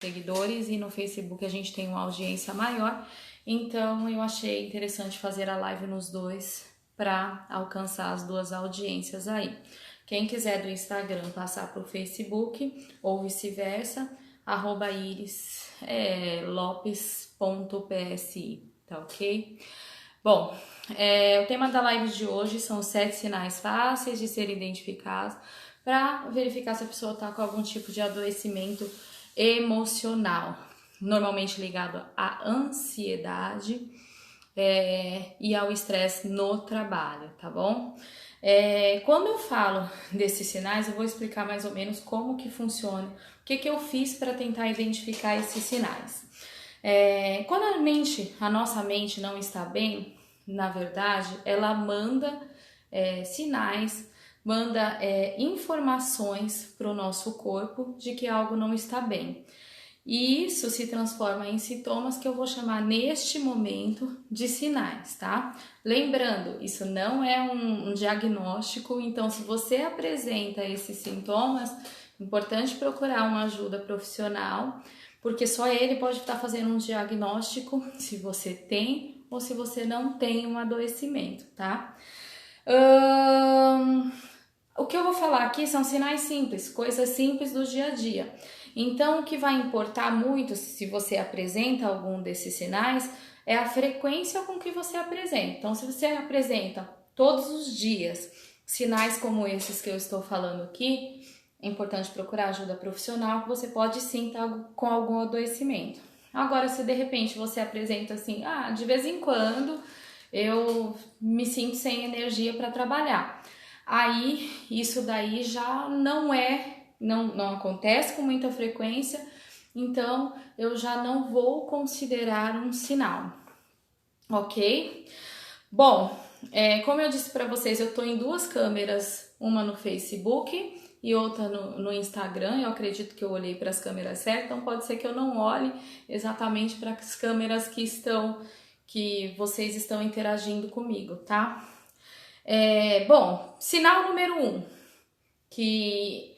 seguidores e no Facebook a gente tem uma audiência maior, então eu achei interessante fazer a live nos dois para alcançar as duas audiências aí. Quem quiser do Instagram passar para o Facebook ou vice-versa, @irislopes.psi, tá ok? Bom, o tema da live de hoje são os 7 sinais fáceis de serem identificados para verificar se a pessoa está com algum tipo de adoecimento emocional, normalmente ligado à ansiedade e ao estresse no trabalho, tá bom? Quando eu falo desses sinais, eu vou explicar mais ou menos como que funciona, o que eu fiz para tentar identificar esses sinais. Quando a nossa mente não está bem, na verdade, ela manda sinais, manda informações para o nosso corpo de que algo não está bem. E isso se transforma em sintomas que eu vou chamar neste momento de sinais, tá? Lembrando, isso não é um diagnóstico, então se você apresenta esses sintomas, é importante procurar uma ajuda profissional, porque só ele pode estar fazendo um diagnóstico se você tem ou se você não tem um adoecimento, tá? O que eu vou falar aqui são sinais simples, coisas simples do dia a dia. Então, o que vai importar muito se você apresenta algum desses sinais é a frequência com que você apresenta. Então, se você apresenta todos os dias sinais como esses que eu estou falando aqui, é importante procurar ajuda profissional, que você pode sim estar com algum adoecimento. Agora, se de repente você apresenta assim, de vez em quando eu me sinto sem energia para trabalhar, aí isso daí já não acontece com muita frequência, então eu já não vou considerar um sinal, ok? Bom, como eu disse para vocês, eu estou em duas câmeras, uma no Facebook e outra no Instagram. Eu acredito que eu olhei para as câmeras certas, então pode ser que eu não olhe exatamente para as câmeras que vocês estão interagindo comigo, tá? Bom, sinal número 1, que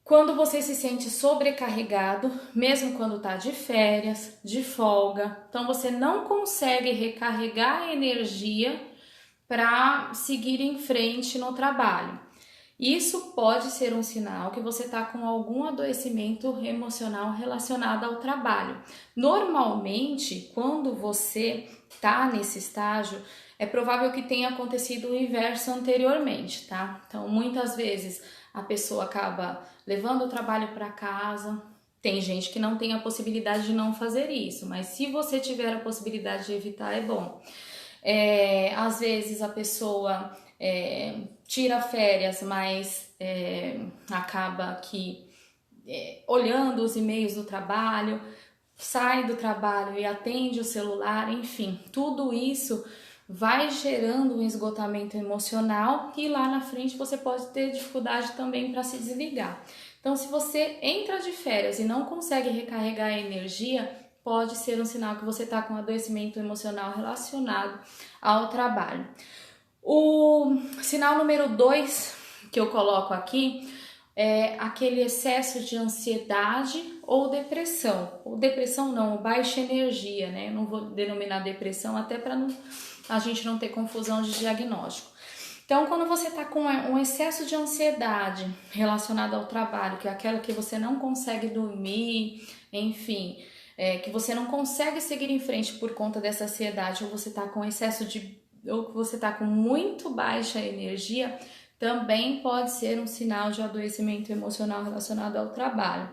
quando você se sente sobrecarregado, mesmo quando está de férias, de folga, então você não consegue recarregar a energia para seguir em frente no trabalho. Isso pode ser um sinal que você está com algum adoecimento emocional relacionado ao trabalho. Normalmente, quando você está nesse estágio, é provável que tenha acontecido o inverso anteriormente, tá? Então, muitas vezes a pessoa acaba levando o trabalho para casa. Tem gente que não tem a possibilidade de não fazer isso, mas se você tiver a possibilidade de evitar, é bom. Às vezes a pessoa tira férias, mas acaba que olhando os e-mails do trabalho, sai do trabalho e atende o celular, enfim, tudo isso vai gerando um esgotamento emocional e lá na frente você pode ter dificuldade também para se desligar. Então, se você entra de férias e não consegue recarregar a energia, pode ser um sinal que você está com adoecimento emocional relacionado ao trabalho. O sinal número 2 que eu coloco aqui é aquele excesso de ansiedade ou depressão. Ou depressão não, baixa energia, né? Eu não vou denominar depressão até para a gente não ter confusão de diagnóstico. Então, quando você está com um excesso de ansiedade relacionado ao trabalho, que é aquela que você não consegue dormir, enfim, que você não consegue seguir em frente por conta dessa ansiedade, ou você está com ou que você está com muito baixa energia, também pode ser um sinal de adoecimento emocional relacionado ao trabalho.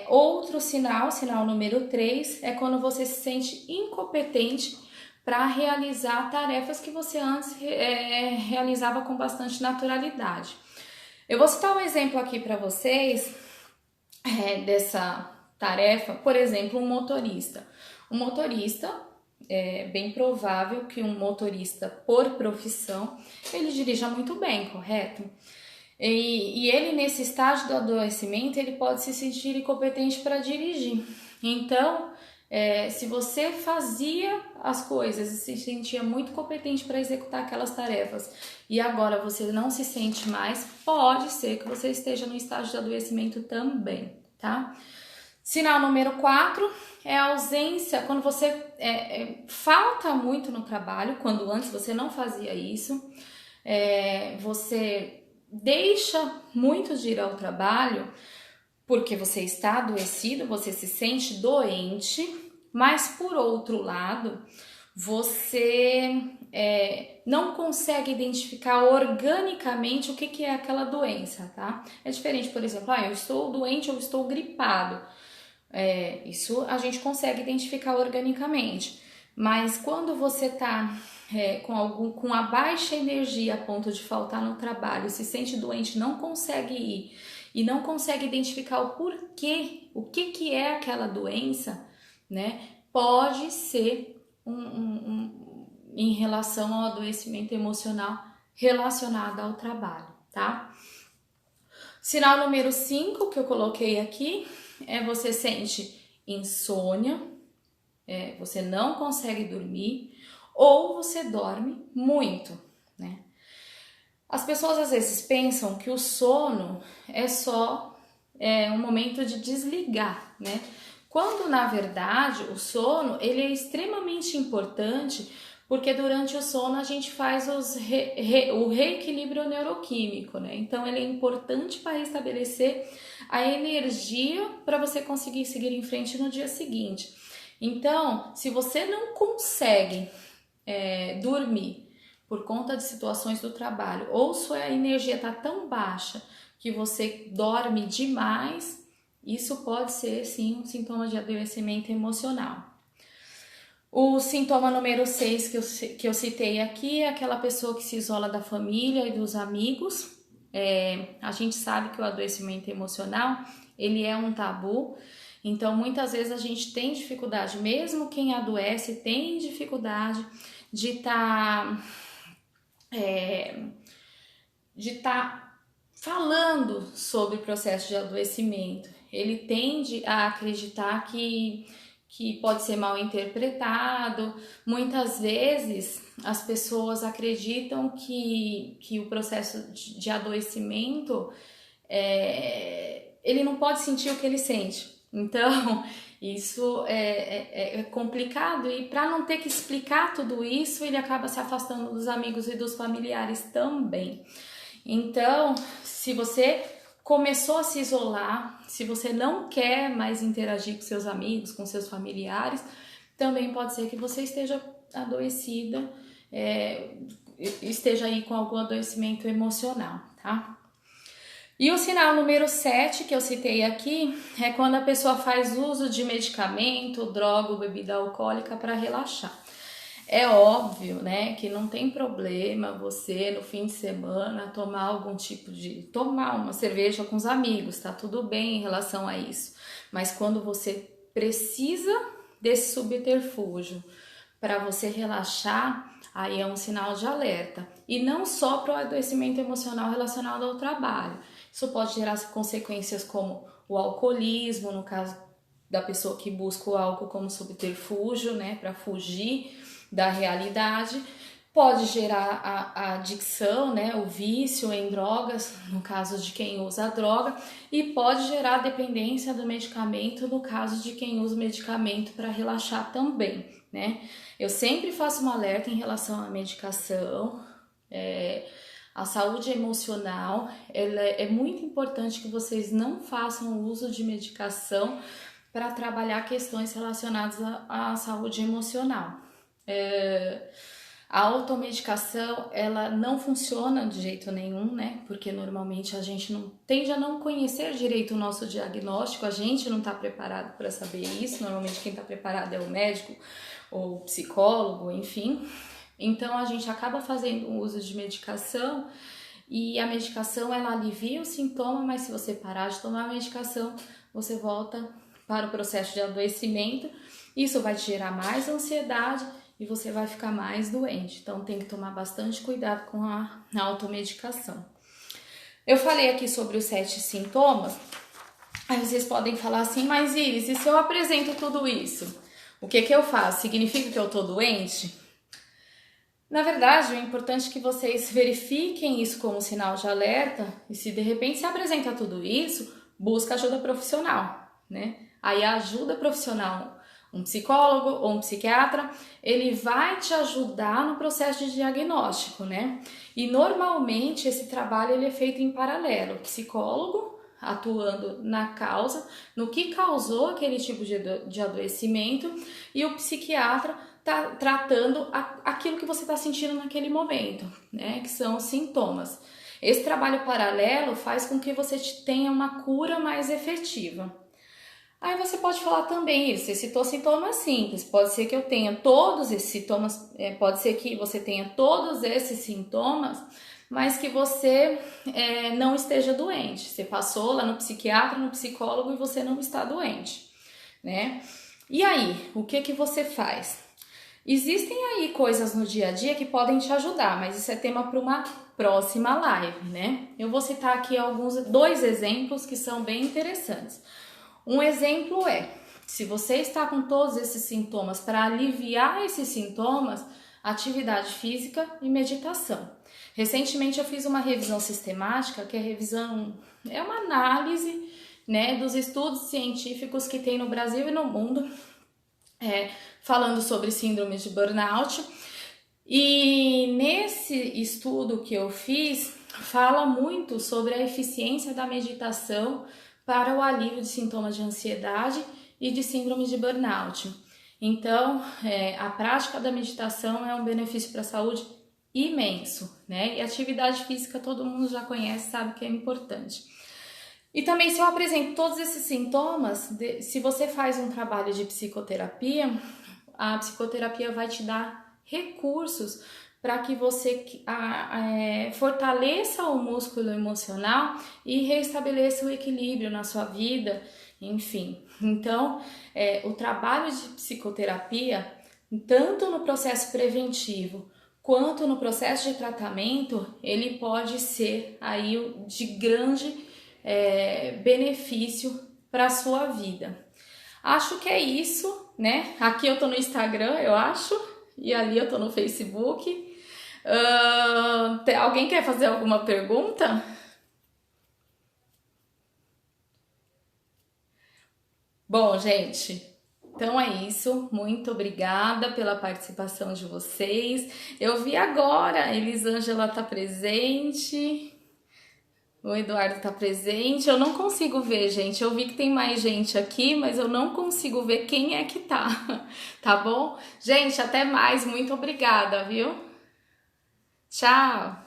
Outro sinal número 3, é quando você se sente incompetente para realizar tarefas que você antes realizava com bastante naturalidade. Eu vou citar um exemplo aqui para vocês dessa tarefa. Por exemplo, um motorista. É bem provável que um motorista por profissão, ele dirija muito bem, correto? E ele, nesse estágio do adoecimento, ele pode se sentir incompetente para dirigir. Então, se você fazia as coisas e se sentia muito competente para executar aquelas tarefas e agora você não se sente mais, pode ser que você esteja no estágio de adoecimento também, tá? Sinal número 4 é a ausência, quando você falta muito no trabalho, quando antes você não fazia isso, você deixa muito de ir ao trabalho porque você está adoecido, você se sente doente, mas por outro lado, você não consegue identificar organicamente o que é aquela doença, tá? É diferente, por exemplo, eu estou doente ou estou gripado. Isso a gente consegue identificar organicamente, mas quando você tá com a baixa energia a ponto de faltar no trabalho, se sente doente, não consegue ir e não consegue identificar o porquê, o que é aquela doença, né? Pode ser em relação ao adoecimento emocional relacionado ao trabalho, tá? Sinal número 5 que eu coloquei aqui você sente insônia, você não consegue dormir ou você dorme muito, né? As pessoas às vezes pensam que o sono é só um momento de desligar, né? Quando na verdade o sono ele é extremamente importante porque durante o sono a gente faz o reequilíbrio neuroquímico, né? Então ele é importante para restabelecer a energia para você conseguir seguir em frente no dia seguinte. Então, se você não consegue dormir por conta de situações do trabalho ou sua energia está tão baixa que você dorme demais, isso pode ser sim um sintoma de adoecimento emocional. O sintoma número 6 que eu citei aqui é aquela pessoa que se isola da família e dos amigos. A gente sabe que o adoecimento emocional, ele é um tabu, então muitas vezes a gente tem dificuldade, mesmo quem adoece tem dificuldade de estar falando sobre o processo de adoecimento. Ele tende a acreditar que pode ser mal interpretado. Muitas vezes as pessoas acreditam que o processo de adoecimento ele não pode sentir o que ele sente. Então, isso é complicado e para não ter que explicar tudo isso, ele acaba se afastando dos amigos e dos familiares também. Então, se você começou a se isolar, se você não quer mais interagir com seus amigos, com seus familiares, também pode ser que você esteja adoecida, esteja aí com algum adoecimento emocional, tá? E o sinal número 7 que eu citei aqui é quando a pessoa faz uso de medicamento, droga ou bebida alcoólica para relaxar. É óbvio, né, que não tem problema você no fim de semana tomar uma cerveja com os amigos, tá tudo bem em relação a isso. Mas quando você precisa desse subterfúgio para você relaxar, aí é um sinal de alerta. E não só para o adoecimento emocional relacionado ao trabalho. Isso pode gerar consequências como o alcoolismo, no caso da pessoa que busca o álcool como subterfúgio, né, para fugir da realidade. Pode gerar a adicção, né, o vício em drogas, no caso de quem usa a droga, e pode gerar dependência do medicamento, no caso de quem usa o medicamento para relaxar também, né? Eu sempre faço um alerta em relação à medicação. A saúde emocional, é muito importante que vocês não façam uso de medicação para trabalhar questões relacionadas à saúde emocional. A automedicação, ela não funciona de jeito nenhum, né? Porque normalmente a gente tende a não conhecer direito o nosso diagnóstico, a gente não está preparado para saber isso. Normalmente quem está preparado é o médico ou o psicólogo, enfim. Então a gente acaba fazendo uso de medicação e a medicação ela alivia o sintoma, mas se você parar de tomar a medicação, você volta para o processo de adoecimento. Isso vai te gerar mais ansiedade e você vai ficar mais doente. Então tem que tomar bastante cuidado com a automedicação. Eu falei aqui sobre os 7 sintomas. Aí vocês podem falar assim, mas Iris, e se eu apresento tudo isso? O que eu faço? Significa que eu tô doente? Na verdade, é importante que vocês verifiquem isso como sinal de alerta e se de repente se apresenta tudo isso, busca ajuda profissional, né? Aí a ajuda profissional, um psicólogo ou um psiquiatra, ele vai te ajudar no processo de diagnóstico, né? E normalmente esse trabalho ele é feito em paralelo, o psicólogo atuando na causa, no que causou aquele tipo de adoecimento, e o psiquiatra tá tratando aquilo que você está sentindo naquele momento, né? Que são os sintomas. Esse trabalho paralelo faz com que você tenha uma cura mais efetiva. Aí você pode falar também, você citou sintomas simples, pode ser que eu tenha todos esses sintomas, pode ser que você tenha todos esses sintomas, mas que você não esteja doente. Você passou lá no psiquiatra, no psicólogo e você não está doente, né? E aí, o que você faz? Existem aí coisas no dia a dia que podem te ajudar, mas isso é tema para uma próxima live, né? Eu vou citar aqui dois exemplos que são bem interessantes. Um exemplo é, se você está com todos esses sintomas, para aliviar esses sintomas, atividade física e meditação. Recentemente eu fiz uma revisão sistemática, que é uma análise, né, dos estudos científicos que tem no Brasil e no mundo, falando sobre síndrome de burnout. E nesse estudo que eu fiz, fala muito sobre a eficiência da meditação para o alívio de sintomas de ansiedade e de síndrome de burnout. Então, a prática da meditação é um benefício para a saúde imenso, né? E atividade física todo mundo já conhece, sabe que é importante. E também, se eu apresento todos esses sintomas, se você faz um trabalho de psicoterapia, a psicoterapia vai te dar recursos para que você fortaleça o músculo emocional e restabeleça o equilíbrio na sua vida, enfim. Então, o trabalho de psicoterapia, tanto no processo preventivo quanto no processo de tratamento, ele pode ser aí de grande benefício para a sua vida. Acho que é isso, né? Aqui eu tô no Instagram, eu acho, e ali eu tô no Facebook. Alguém quer fazer alguma pergunta? Bom, gente, então é isso. Muito obrigada pela participação de vocês. Eu vi agora, a Elisângela tá presente. O Eduardo tá presente. Eu não consigo ver, gente. Eu vi que tem mais gente aqui, mas eu não consigo ver quem é que tá. Tá bom? Gente, até mais. Muito obrigada, viu? Tchau!